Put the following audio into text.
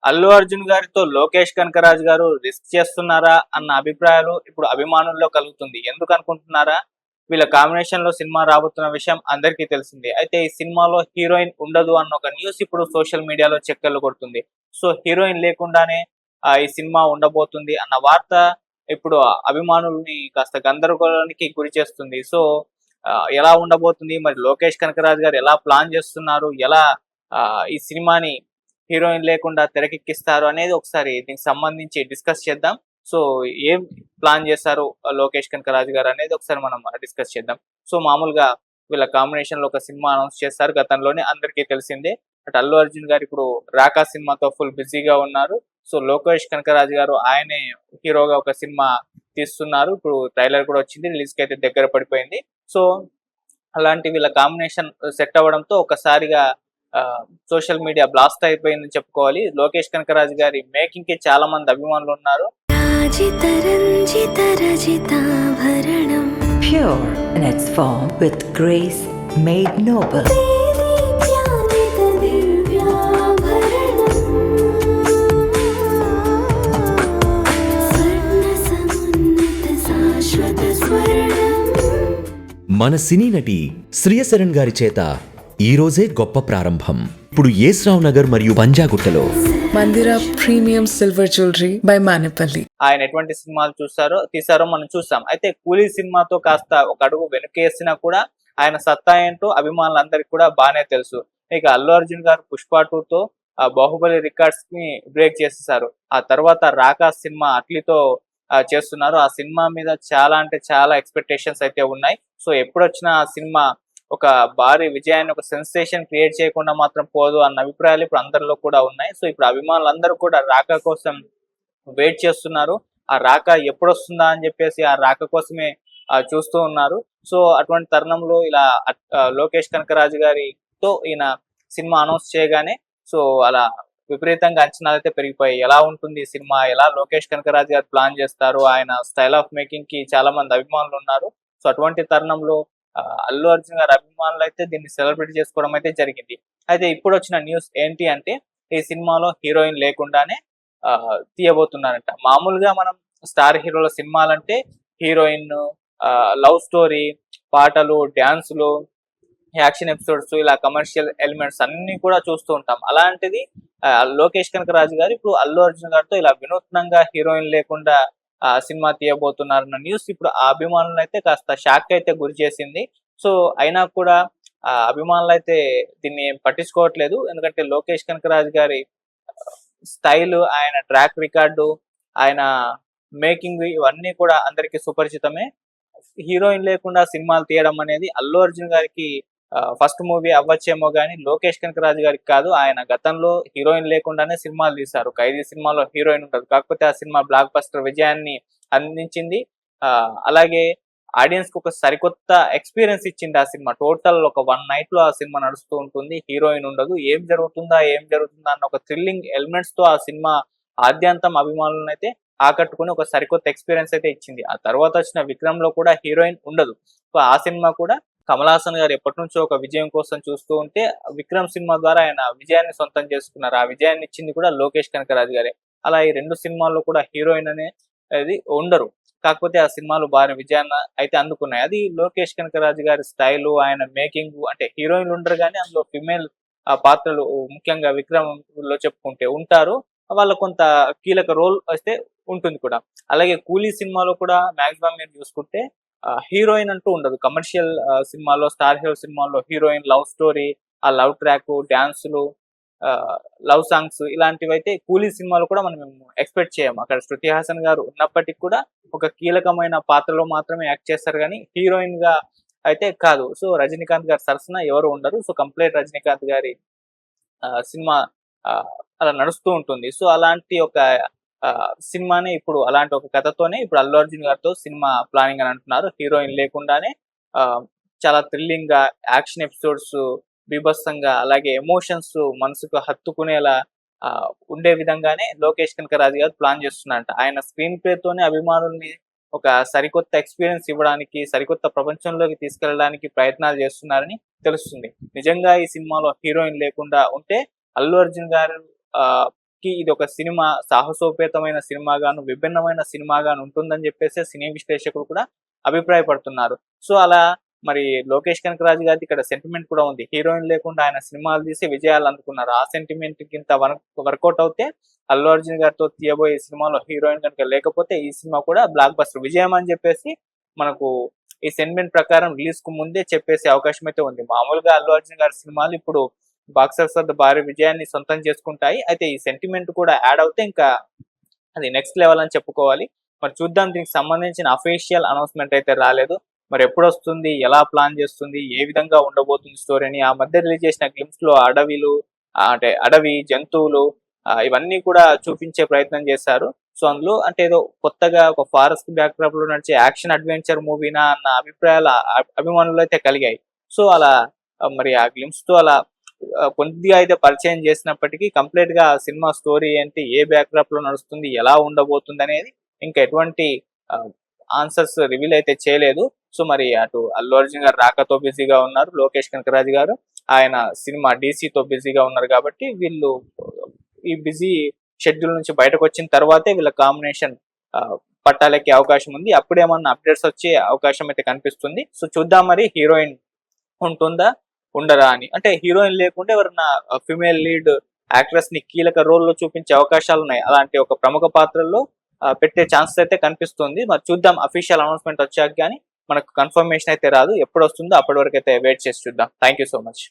అల్లు అర్జున్ గారితో లోకేష్ కనకరాజు గారు రిస్క్ చేస్తున్నారా అన్న అభిప్రాయాలు ఇప్పుడు అభిమానుల్లో కలుగుతుంది. ఎందుకు అనుకుంటున్నారా? వీళ్ళ కాంబినేషన్ లో సినిమా రాబోతున్న విషయం అందరికీ తెలిసిందే. అయితే ఈ సినిమాలో హీరోయిన్ ఉండదు అన్న ఒక న్యూస్ ఇప్పుడు సోషల్ మీడియాలో చక్కర్లు కొడుతుంది. సో హీరోయిన్ లేకుండానే ఈ సినిమా ఉండబోతుంది అన్న వార్త ఇప్పుడు అభిమానుల్ని కాస్త గందరగోళానికి గురి చేస్తుంది. సో ఎలా ఉండబోతుంది? మరి లోకేష్ కనకరాజు గారు ఎలా ప్లాన్ చేస్తున్నారు? ఎలా ఈ సినిమాని హీరోయిన్ లేకుండా తెరకెక్కిస్తారు అనేది ఒకసారి దీనికి సంబంధించి డిస్కస్ చేద్దాం. సో ఏం ప్లాన్ చేశారు లోకేష్ కనకరాజు గారు అనేది ఒకసారి మనం డిస్కస్ చేద్దాం. సో మామూలుగా వీళ్ళ కాంబినేషన్ లో ఒక సినిమా అనౌన్స్ చేస్తారు గతంలోనే అందరికీ తెలిసిందే. అటు అల్లు అర్జున్ గారు ఇప్పుడు రాకా సినిమాతో ఫుల్ బిజీగా ఉన్నారు. సో లోకేష్ కనకరాజు గారు ఆయనే హీరోగా ఒక సినిమా తీస్తున్నారు. ఇప్పుడు ట్రైలర్ కూడా వచ్చింది, రిలీజ్ కి అయితే దగ్గర పడిపోయింది. సో అలాంటి వీళ్ళ కాంబినేషన్ సెట్ అవ్వడంతో ఒకసారిగా సోషల్ మీడియా బ్లాస్ట్ అయిపోయిందని చెప్పుకోవాలి. లోకేష్ కనకరాజు గారి మేకింగ్ కి చాలా మంది అభిమానులు ఉన్నారు. Pure in its form with grace made noble. మన సినీ నటి శ్రియశరణ్ గారి చేత ఈ రోజే గొప్ప ప్రారంభం. ఇప్పుడు యేస్రావ్ నగర్ మరియు పంజాగుట్టలో Mandira premium silver jewellery by Manepally. ఆయన ఎటువంటి సినిమాలు తీసారో మనం చూసాం. అయితే కూలీ సినిమాతో కాస్త ఒక అడుగు వెనుకేసినా కూడా ఆయన సత్తా ఏంటో అభిమానులందరికీ కూడా బాగానే తెలుసు. ఇక అల్లు అర్జున్ గారు పుష్ప 2తో బాహుబలి రికార్డ్స్ ని బ్రేక్ చేసేసారు. ఆ తర్వాత రాకా సినిమా అట్లీతో చేస్తున్నారు. ఆ సినిమా మీద చాలా అంటే చాలా ఎక్స్పెక్టేషన్స్ అయితే ఉన్నాయి. సో ఎప్పుడొచ్చినా ఆ సినిమా ఒక భారీ విజయాన్ని, ఒక సెన్సేషన్ క్రియేట్ చేయకుండా మాత్రం పోదు అన్న అభిప్రాయాలు ఇప్పుడు అందరిలో కూడా ఉన్నాయి. సో ఇప్పుడు అభిమానులందరూ కూడా రాకా కోసం వెయిట్ చేస్తున్నారు. ఆ రాకా ఎప్పుడు వస్తుందా అని చెప్పేసి ఆ రాక కోసమే చూస్తూ ఉన్నారు. సో అటువంటి తరుణంలో ఇలా లోకేష్ కనకరాజు గారితో ఈయన సినిమా అనౌన్స్ చేయగానే సో అలా విపరీతంగా అంచనాలు అయితే పెరిగిపోయాయి. ఎలా ఉంటుంది ఈ సినిమా, ఎలా లోకేష్ కనకరాజు గారు ప్లాన్ చేస్తారు, ఆయన స్టైల్ ఆఫ్ మేకింగ్ కి చాలా మంది అభిమానులు ఉన్నారు. సో అటువంటి తరుణంలో అల్లు అర్జున్ గారి అభిమానులు అయితే దీన్ని సెలబ్రేట్ చేసుకోవడం అయితే జరిగింది. అయితే ఇప్పుడు వచ్చిన న్యూస్ ఏంటి అంటే ఈ సినిమాలో హీరోయిన్ లేకుండానే తీయబోతున్నారంట. మామూలుగా మనం స్టార్ హీరోల సినిమాలంటే హీరోయిన్, లవ్ స్టోరీ, పాటలు, డ్యాన్సులు, యాక్షన్ ఎపిసోడ్స్, ఇలా కమర్షియల్ ఎలిమెంట్స్ అన్ని కూడా చూస్తూ ఉంటాం. అలాంటిది లోకేష్ కనకరాజు గారు ఇప్పుడు అల్లు అర్జున్ గారితో ఇలా వినూత్నంగా హీరోయిన్ లేకుండా సినిమా తీయబోతున్నారన్న న్యూస్ ఇప్పుడు ఆ అభిమానులను అయితే కాస్త షాక్ అయితే గురి చేసింది. సో అయినా కూడా అభిమానులు అయితే దీన్ని పట్టించుకోవట్లేదు. ఎందుకంటే లోకేష్ కనకరాజు గారి స్టైల్, ఆయన ట్రాక్ రికార్డు, ఆయన మేకింగ్ ఇవన్నీ కూడా అందరికి సుపరిచితమే. హీరోయిన్ లేకుండా సినిమాలు తీయడం అనేది అల్లు అర్జున్ గారికి ఫస్ట్ మూవీ అవ్వచ్చేమో గానీ లోకేష్ కనకరాజు గారికి కాదు. ఆయన గతంలో హీరోయిన్ లేకుండానే సినిమాలు తీశారు. 'ఖైదీ' సినిమాలో హీరోయిన్ ఉంటుంది, కాకపోతే ఆ సినిమా బ్లాక్ బస్టర్ విజయాన్ని అందించింది. అలాగే ఆడియన్స్ కి ఒక సరికొత్త ఎక్స్పీరియన్స్ ఇచ్చింది ఆ సినిమా. టోటల్ ఒక 1 నైట్ లో ఆ సినిమా నడుస్తూ ఉంటుంది, హీరోయిన్ ఉండదు. ఏం జరుగుతుందా అన్న ఒక థ్రిల్లింగ్ ఎలిమెంట్స్ తో ఆ సినిమా ఆద్యంతం అభిమానులను అయితే ఆకట్టుకుని ఒక సరికొత్త ఎక్స్పీరియన్స్ అయితే ఇచ్చింది. ఆ తర్వాత వచ్చిన 'విక్రమ్' లో కూడా హీరోయిన్ ఉండదు. సో ఆ సినిమా కూడా కమల్ హాసన్ గారు ఎప్పటి నుంచో ఒక విజయం కోసం చూస్తూ ఉంటే 'విక్రమ్' సినిమా ద్వారా ఆయన విజయాన్ని సొంతం చేసుకున్నారు. ఆ విజయాన్ని ఇచ్చింది కూడా లోకేష్ కనకరాజు గారే. అలా ఈ 2 సినిమాల్లో కూడా హీరోయిన్ అనేది ఉండరు. కాకపోతే ఆ సినిమాలు భారీ విజయాన్ని అయితే అందుకున్నాయి. అది లోకేష్ కనకరాజు గారి స్టైలు, ఆయన మేకింగ్. అంటే హీరోయిన్లు ఉండరు కానీ అందులో ఫిమేల్ పాత్రలు ముఖ్యంగా 'విక్రమ్' లో చెప్పుకుంటే ఉంటారు. వాళ్ళ కొంత కీలక రోల్ అయితే ఉంటుంది కూడా. అలాగే 'కూలీ' సినిమాలో కూడా మాక్సిమం మీరు చూసుకుంటే హీరోయిన్ అంటూ ఉండదు. కమర్షియల్ సినిమాలో, స్టార్ హీరో సినిమాల్లో హీరోయిన్, లవ్ స్టోరీ, ఆ లవ్ ట్రాక్, డాన్సులు, లవ్ సాంగ్స్ ఇలాంటివైతే 'కూలీ' సినిమాలో కూడా మనం ఎక్స్పెక్ట్ చేయము. అక్కడ శృతి హాసన్ గారు ఉన్నప్పటికీ కూడా ఒక కీలకమైన పాత్రలో మాత్రమే యాక్ట్ చేస్తారు కానీ హీరోయిన్ గా అయితే కాదు. సో రజనీకాంత్ గారి సరసన ఎవరు ఉండరు. సో కంప్లీట్ రజనీకాంత్ గారి సినిమా అలా నడుస్తూ ఉంటుంది. సో అలాంటి ఒక సినిమానే ఇప్పుడు అలాంటి ఒక కథతోనే ఇప్పుడు అల్లు అర్జున్ గారితో సినిమా ప్లానింగ్ అని అంటున్నారు. హీరోయిన్ లేకుండానే చాలా థ్రిల్లింగ్ గా, యాక్షన్ ఎపిసోడ్స్ బీభత్సంగా, అలాగే ఎమోషన్స్ మనసుకు హత్తుకునేలా ఉండే విధంగానే లోకేష్ కనకరాజు గారు ప్లాన్ చేస్తున్నారంట. ఆయన స్క్రీన్ ప్లే తోనే అభిమానుల్ని ఒక సరికొత్త ఎక్స్పీరియన్స్ ఇవ్వడానికి, సరికొత్త ప్రపంచంలోకి తీసుకెళ్ళడానికి ప్రయత్నాలు చేస్తున్నారని తెలుస్తుంది. నిజంగా ఈ సినిమాలో హీరోయిన్ లేకుండా ఉంటే అల్లు అర్జున్ గారు కి ఇది ఒక సినిమా సాహసోపేతమైన సినిమాగాను విభిన్నమైన సినిమాగాను ఉంటుందని చెప్పేసి సినీ విశ్లేషకులు కూడా అభిప్రాయపడుతున్నారు. సో అలా మరి లోకేష్ కనకరాజు గారిది ఇక్కడ సెంటిమెంట్ కూడా ఉంది. హీరోయిన్ లేకుండా ఆయన సినిమాలు తీసి విజయాలు అందుకున్నారు. ఆ సెంటిమెంట్ కింద వర్కౌట్ అవుతే అల్లు అర్జున్ గారితో తీయబోయే సినిమాలో హీరోయిన్ కనుక లేకపోతే ఈ సినిమా కూడా బ్లాక్ బస్టర్ విజయం అని చెప్పేసి మనకు ఈ సెంటిమెంట్ ప్రకారం రిలీజ్ కు ముందే చెప్పేసే అవకాశం అయితే ఉంది. మామూలుగా అల్లు అర్జున్ గారి సినిమాలు ఇప్పుడు బాక్సాఫీస్ వద్ద భారీ విజయాన్ని సొంతం చేసుకుంటాయి. అయితే ఈ సెంటిమెంట్ కూడా యాడ్ అవుతే ఇంకా అది నెక్స్ట్ లెవెల్ అని చెప్పుకోవాలి. మరి చూద్దాం, దీనికి సంబంధించిన అఫీషియల్ అనౌన్స్మెంట్ అయితే రాలేదు. మరి ఎప్పుడు వస్తుంది, ఎలా ప్లాన్ చేస్తుంది, ఏ విధంగా ఉండబోతుంది స్టోరీ అని. ఆ మధ్య రిలీజ్ చేసిన గ్లిమ్స్ లో అంటే అడవి జంతువులు ఇవన్నీ కూడా చూపించే ప్రయత్నం చేశారు. సో అందులో అంటే ఏదో కొత్తగా ఒక ఫారెస్ట్ బ్యాక్ డ్రాప్ లో నడిచే యాక్షన్ అడ్వెంచర్ మూవీనా అన్న అభిప్రాయాలు అభిమానులు అయితే కలిగాయి. సో అలా మరి ఆ గ్లిమ్స్ తో అలా కొద్దిగా అయితే పరిచయం చేసినప్పటికీ కంప్లీట్ గా సినిమా స్టోరీ ఏంటి, ఏ బ్యాక్ డ్రాప్ లో నడుస్తుంది, ఎలా ఉండబోతుంది అనేది ఇంకా ఎటువంటి ఆన్సర్స్ రివీల్ అయితే చేయలేదు. సో మరి అటు అల్లు అర్జున్ గారు రాకతో బిజీగా ఉన్నారు, లోకేష్ కనకరాజు గారు ఆయన సినిమా డీసీతో బిజీగా ఉన్నారు. కాబట్టి వీళ్ళు ఈ బిజీ షెడ్యూల్ నుంచి బయటకు వచ్చిన తర్వాతే వీళ్ళ కాంబినేషన్ పట్టాలెక్కే అవకాశం ఉంది. అప్పుడేమన్నా అప్డేట్స్ వచ్చే అవకాశం అయితే కనిపిస్తుంది. సో చూద్దాం మరి హీరోయిన్ ఉంటుందా ఉండరా అని. అంటే హీరోయిన్ లేకుంటే ఎవరన్నా ఫిమేల్ లీడ్ యాక్ట్రెస్ ని కీలక రోల్ లో చూపించే అవకాశాలు ఉన్నాయి. అలాంటి ఒక ప్రముఖ పాత్రల్లో పెట్టే ఛాన్సెస్ అయితే కనిపిస్తుంది. మరి చూద్దాం, అఫీషియల్ అనౌన్స్మెంట్ వచ్చాక కానీ మనకు కన్ఫర్మేషన్ అయితే రాదు. ఎప్పుడు వస్తుందో అప్పటి వరకు అయితే వెయిట్ చేసి చూద్దాం. Thank you so much.